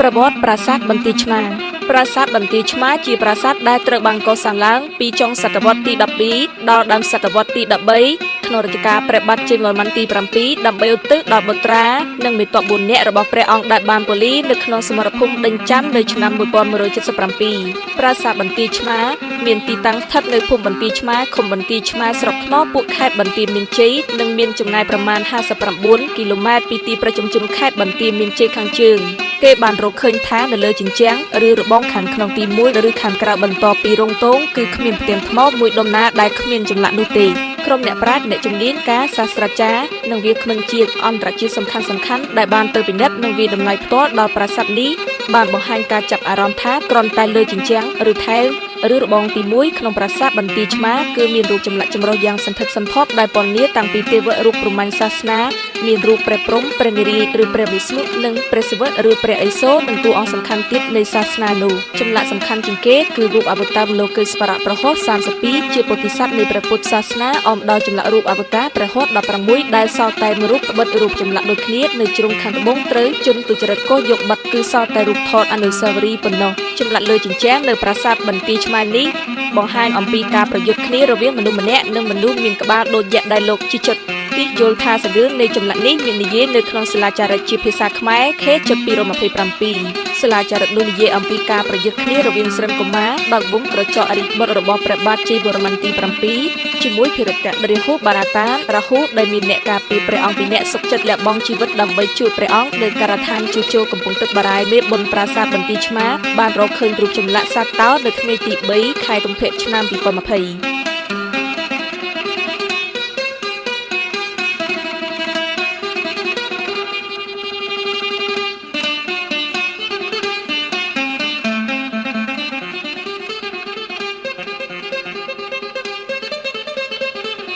ប្រវត្តិប្រាសាទបន្ទាយឆ្មាប្រាសាទបន្ទាយឆ្មាជាប្រាសាទដែលត្រូវបានកសាងឡើងពីចុងសតវត្សទី12ដល់ដើមសតវត្សទី13ក្នុងរជ្ជកាលព្រះបាទជ័យវរ្ម័នទី7ដើម្បីឧទ្ទិសដល់បុត្រានិងមេទ័ព4នាក់របស់ព្រះអង្គដែលបានពលីនៅក្នុងសមរភូមិដេញច័ន្ទនៅឆ្នាំ1177ប្រាសាទបន្ទាយឆ្មាមានទីតាំងស្ថិតនៅភូមិបន្ទាយឆ្មាឃុំបន្ទាយឆ្មាស្រុកថ្នពួកខេត្តបន្ទាយមានជ័យនិងមានចម្ងាយប្រមាណ59គីឡូម៉ែត្រពីទីប្រជុំជនខេត្តបន្ទាយមានជ័យខាងជើងគេបានរកឃើញថានៅលើជញ្ជាំងឬរបងខាងក្នុងទី1ឬខាងក្រៅបន្ទាប់ពីរងទងគឺគ្មានផ្ទាំងថ្មមួយដុំណាដែលគ្មានចម្លាក់នោះទេក្រុមអ្នកប្រាជ្ញអ្នកជំនាញការសាស្ត្រាចារ្យនិងវាគ្មិនជាតិអន្តរជាតិសំខាន់ៗដែលបានទៅពិនិត្យនិងវាតម្លៃផ្ទាល់ដល់ប្រាសាទនេះបានបង្ហាញការចាប់អារម្មណ៍ថាគ្រាន់តែលើជញ្ជាំងឬថែវឬរបងទី1ក្នុងប្រាសាទបន្ទាយឆ្មាគឺមានរូបចម្លាក់ចម្រុះយ៉ាងសន្ធឹកសន្ធាប់ដែលពណ៌នាតាំងពីទេវរូបព្រហ្មញ្ញសាសនាមានរូបព្រះព្រហ្មព្រះនារីឬព្រះវិស្ណុនិងព្រះសិវៈឬព្រះឥសូរនិងតួអង្គសំខាន់ទៀតនៃសាសនានោះចម្លាក់សំខាន់ជាងគេគឺរូបអវតារលោកេស្វរៈប្រហោះ32ជាពោធិសត្វនៃព្រះពុទ្ធសាសនាអមដោយចម្លាក់រូបអវតារព្រះហស្ថ16ដែលសល់តែមួយរូបក្បិតរូបចម្លាក់ដូចគ្នានៅជ្រុងខាងត្បូងត្រូវជនទុច្ចរិតកោសយកបាត់គឺសល់តែរូបថតអនុស្សាវរីយ៍ប៉ុណ្ណោះចម្លាក់លើជញ្ជាំងនៅប្រាសាទបន្ទាយឆ្មានេះបង្ហាញអំពីការប្រយុទ្ធគ្នារវាងមនុស្សម្នាក់និងមនុស្សមានក្បាលដូចយក្សដែលលោកជីជិតពីយល់ថាសំរឿងនៃចម្លាក់នេះមាននិយាយនៅក្នុងសិលាចារឹកជាភាសាខ្មែរខេ727សិលាចារឹកនោះនិយាយអំពីការប្រយុទ្ធគ្នារវាងស្រិមកុមារដល់វងក្រចកអរិយបុត្ររបស់ព្រះបាទជ័យវរ្ម័នទី7ជាមួយភិរិតៈរាហូបារាតានរាហូដែលមានអ្នកការពារព្រះអង្គពីអ្នកសុខចិត្តលះបង់ជីវិតដើម្បីជួយព្រះអង្គនៅការដ្ឋានជួសជុលកំពង់ទឹកបារាយណ៍មេបុណ្យប្រាសាទបន្ទាយឆ្មាបានរកឃើញរូបចម្លាក់សត្វតោនៅថ្ងៃទី3ខែកុម្ភៈឆ្នាំ2020